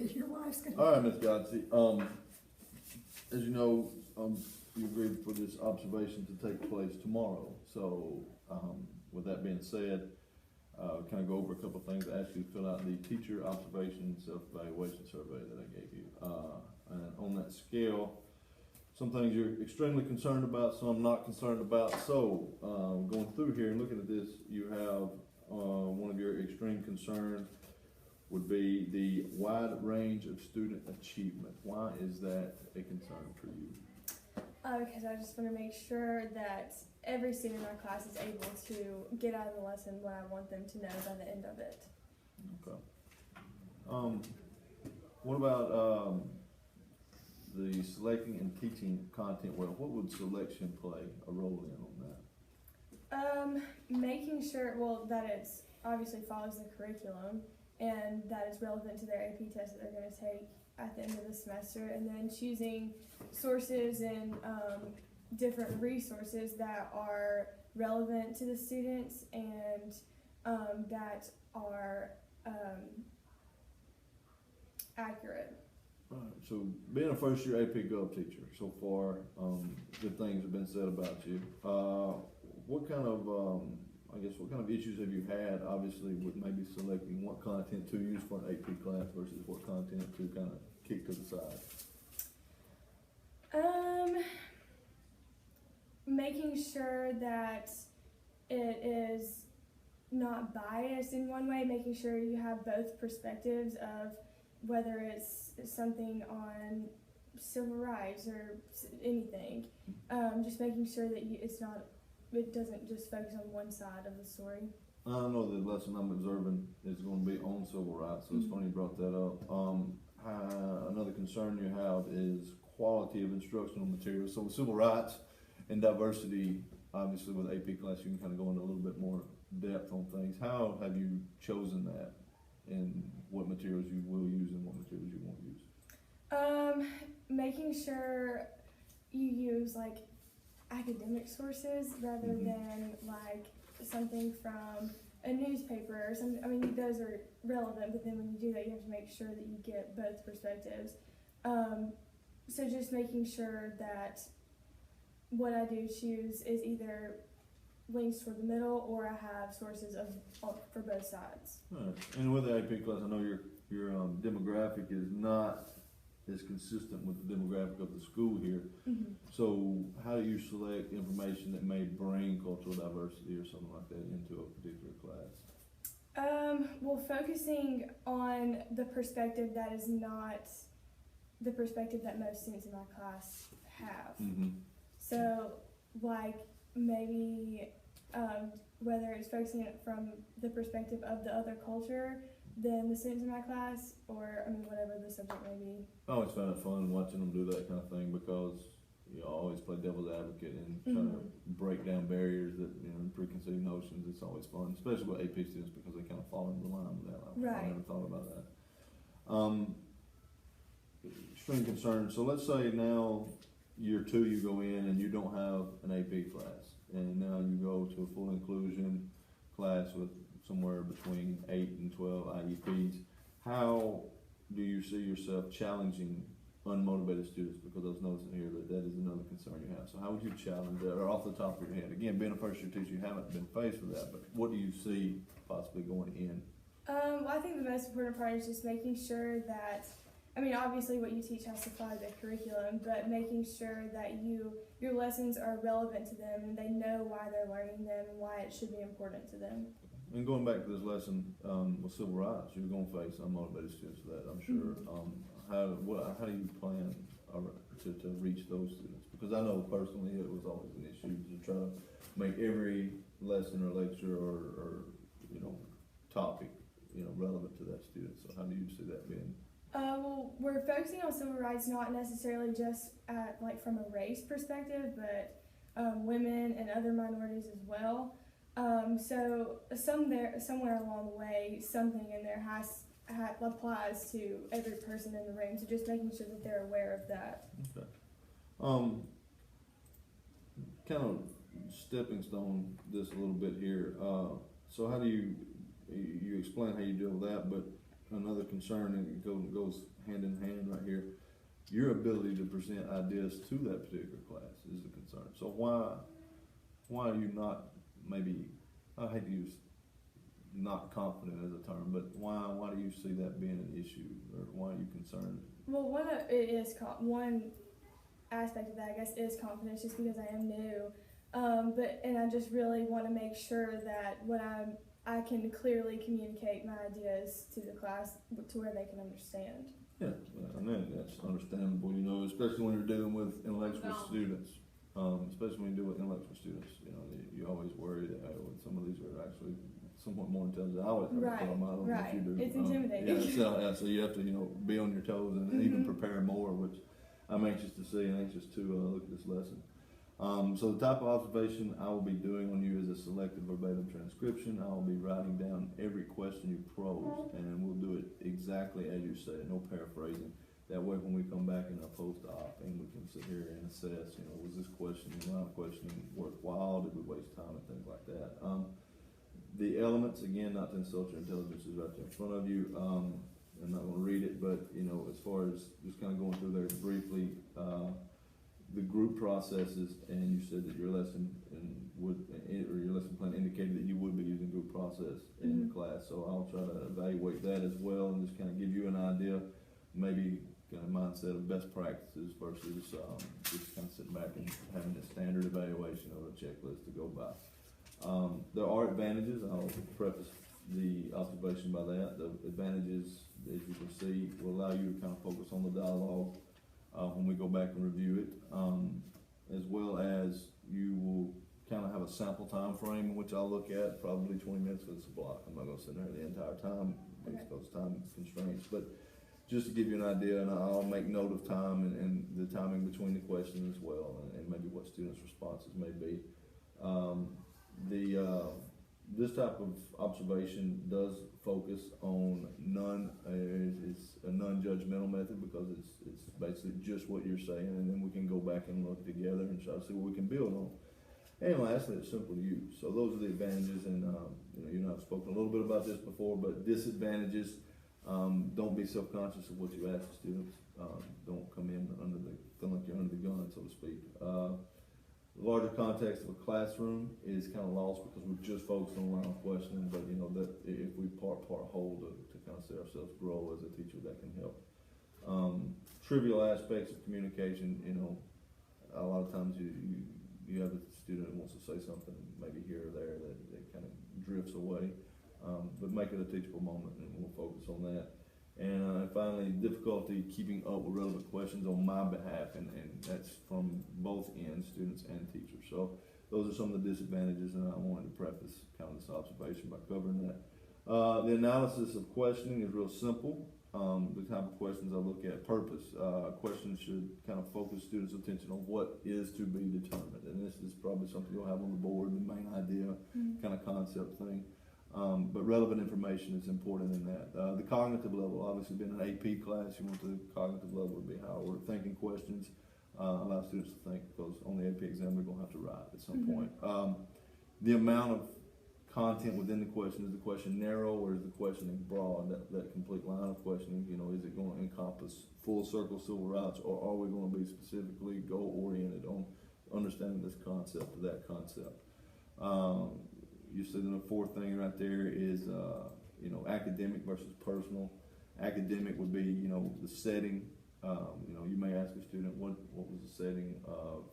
Your wife's gonna. All right, Ms. Godsey, as you know, you agreed for this observation to take place tomorrow. So, with that being said, kind of go over a couple of things. I asked you to fill out the teacher observation self-evaluation survey that I gave you. And on that scale, some things you're extremely concerned about, some not concerned about. So, going through here and looking at this, you have, one of your extreme concerns would be the wide range of student achievement. Why is that a concern for you? Because I just want to make sure that every student in my class is able to get out of the lesson what I want them to know by the end of it. Okay. What about the selecting and teaching content well? What would selection play a role in on that? Making sure, well, that it obviously follows the curriculum and that it's relevant to their AP test that they're going to take at the end of the semester, and then choosing sources and different resources that are relevant to the students and that are accurate. Right. So, being a first year AP Gov teacher, so far, good things have been said about you. What kind of, what kind of issues have you had, obviously, with maybe selecting what content to use for an AP class versus what content to kind of kick to the side? Making sure that it is not biased in one way, making sure you have both perspectives of whether it's something on civil rights or anything. Just making sure that it doesn't just focus on one side of the story. I know the lesson I'm observing is going to be on civil rights, so it's funny you brought that up. Another concern you have is quality of instructional materials. So with civil rights and diversity, obviously with AP class, you can kind of go into a little bit more depth on things. How have you chosen that, and what materials you will use and what materials you won't use? Making sure you use like academic sources rather than like something from a newspaper or something. I mean, those are relevant, but then when you do that, you have to make sure that you get both perspectives. So just making sure that what I do choose is either links toward the middle or I have sources for both sides. Right. And with the AP class, I know your demographic is not as consistent with the demographic of the school here. So how do you select information that may bring cultural diversity or something like that into a particular class? Well, focusing on the perspective that is not the perspective that most students in my class have. So, like, maybe whether it's focusing it from the perspective of the other culture than the students in my class, or, I mean, whatever the subject may be. I always find it fun watching them do that kind of thing because you always play devil's advocate and try to break down barriers that, preconceived notions. It's always fun, especially with AP students because they kind of fall into the line with that. I never thought about that. Extreme concern. So let's say now year 2 you go in and you don't have an AP class, and now you go to a full inclusion class with somewhere between 8 and 12 IEPs. How do you see yourself challenging unmotivated students? Because I was noticing here that is another concern you have. So how would you challenge that, or off the top of your head? Again, being a first year teacher, you haven't been faced with that, but what do you see possibly going in? Well, I think the most important part is just making sure that, I mean, obviously what you teach has to follow the curriculum, but making sure that your lessons are relevant to them and they know why they're learning them and why it should be important to them. And going back to this lesson with civil rights, you're going to face unmotivated students for that, I'm sure. How do you plan to reach those students? Because I know personally it was always an issue to try to make every lesson or lecture or topic relevant to that student. So how do you see that being? Well, we're focusing on civil rights not necessarily just from a race perspective, but women and other minorities as well. So somewhere along the way, something in there applies to every person in the room. So just making sure that they're aware of that. Okay. Kind of stepping stone this a little bit here. So how do you explain how you deal with that? But another concern, and it goes hand in hand right here. Your ability to present ideas to that particular class is the concern. So why are you not, maybe, I hate to use not confident as a term, but why do you see that being an issue, or why are you concerned? Well, one aspect of that, I guess, is confidence, just because I am new. And I just really want to make sure that when I can clearly communicate my ideas to the class to where they can understand. Yeah, I mean, that's understandable, you know, especially when you're dealing with intellectual students. Especially when you deal with intellectual students, you know, you always worry that some of these are actually somewhat more intelligent. I always have a problem. I don't know if you do. It's intimidating. So you have to, you know, be on your toes and even prepare more, which I'm anxious to see and anxious to look at this lesson. So the type of observation I will be doing on you is a selected verbatim transcription. I will be writing down every question you pose, and we'll do it exactly as you said, no paraphrasing. That way when we come back in our post-op and we can sit here and assess, you know, was this line of questioning worthwhile? Did we waste time and things like that? The elements, again, not to insult your intelligence, is right there in front of you. I'm not going to read it, but, you know, as far as just kind of going through there briefly, the group processes, and you said that your lesson your lesson plan indicated that you would be using group process in the class. So I'll try to evaluate that as well, and just kind of give you an idea, maybe kind of mindset of best practices versus just kind of sitting back and having a standard evaluation or a checklist to go by. There are advantages. I'll preface the observation by that. The advantages, as you can see, will allow you to kind of focus on the dialogue when we go back and review it, as well as you will kind of have a sample time frame in which I'll look at, probably 20 minutes because it's a block. I'm not going to sit there the entire time based on those time constraints, but just to give you an idea, and I'll make note of time and the timing between the questions as well, and maybe what students' responses may be. This type of observation does focus on it's a non-judgmental method, because it's basically just what you're saying, and then we can go back and look together and try to see what we can build on. And lastly, it's simple to use. So those are the advantages, and you know, I've spoken a little bit about this before, but disadvantages, don't be self-conscious of what you ask the students. Don't come in feeling like you're under the gun, so to speak. The larger context of a classroom is kind of lost because we're just focused on line of questioning, but you know, that if we part whole to kind of see ourselves grow as a teacher, that can help. Trivial aspects of communication, you know, a lot of times you have a student who wants to say something maybe here or there that kind of drifts away, but make it a teachable moment, and we'll focus on that. And finally, difficulty keeping up with relevant questions on my behalf, and that's from both ends, students and teachers. So those are some of the disadvantages, and I wanted to preface kind of this observation by covering that. The analysis of questioning is real simple. The type of questions I look at, purpose. Questions should kind of focus students' attention on what is to be determined, and this is probably something you'll have on the board, the main idea, kind of concept thing. But relevant information is important in that. The cognitive level, obviously being an AP class, you want the cognitive level to be high. We're thinking questions, allow students to think, because on the AP exam they're going to have to write at some point. The amount of content within the question, is the question narrow or is the questioning broad? That complete line of questioning, you know, is it going to encompass full circle civil rights, or are we going to be specifically goal-oriented on understanding this concept or that concept? You see the fourth thing right there is, you know, academic versus personal. Academic would be, you know, the setting. You know, you may ask a student, what was the setting of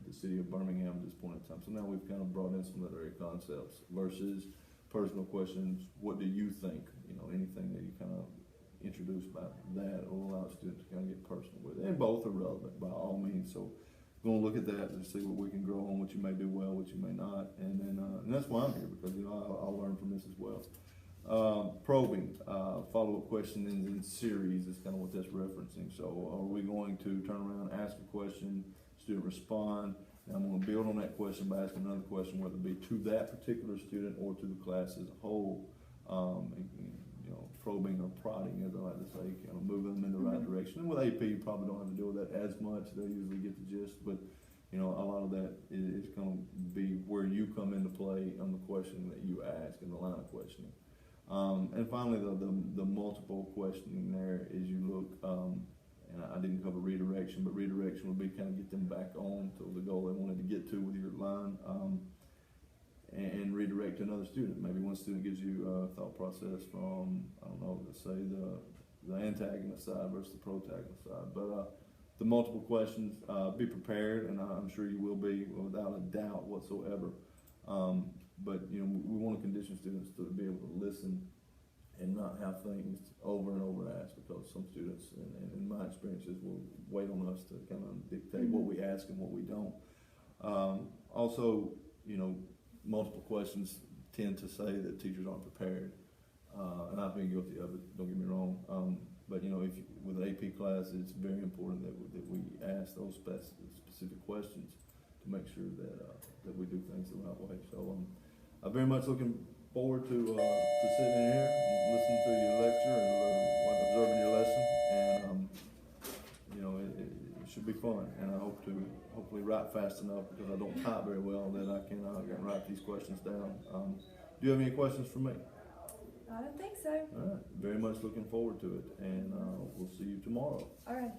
the city of Birmingham at this point in time? So now we've kind of brought in some literary concepts versus personal questions. What do you think? You know, anything that you kind of introduce about that will allow students to kind of get personal with it. And both are relevant by all means. So going to look at that to see what we can grow on, what you may do well, what you may not, and then and that's why I'm here, because you know I'll learn from this as well. Probing, follow-up questions in series is kind of what that's referencing. So are we going to turn around, ask a question, student respond, and I'm going to build on that question by asking another question, whether it be to that particular student or to the class as a whole, and, you know, probing or prodding, as I like to say, kind of moving them in the right direction. And with AP, you probably don't have to deal with that as much. They usually get the gist, but you know, a lot of that is going to be where you come into play on the question that you ask in the line of questioning. And finally, the multiple questioning there is you look, and I didn't cover redirection, but redirection would be kind of get them back on to the goal they wanted to get to with your line, and redirect to another student. Maybe one student gives you a thought process from, I don't know, let's say the antagonist side versus the protagonist side. But the multiple questions, be prepared, and I'm sure you will be without a doubt whatsoever. But you know, we want to condition students to be able to listen and not have things over and over asked, because some students, and in my experiences, will wait on us to kind of dictate what we ask and what we don't. Also, you know, multiple questions tend to say that teachers aren't prepared, and I've been guilty of it. Don't get me wrong. But you know, with an AP class, it's very important that we ask those specific questions to make sure that we do things the right way. So I'm very much looking forward to sitting in here and listening to your lecture and observing your lesson. And you know, it should be fun. And I hope to hopefully write fast enough, because I don't type very well, that I can write these questions down. Do you have any questions for me? I don't think so. All right. Very much looking forward to it, and we'll see you tomorrow. All right.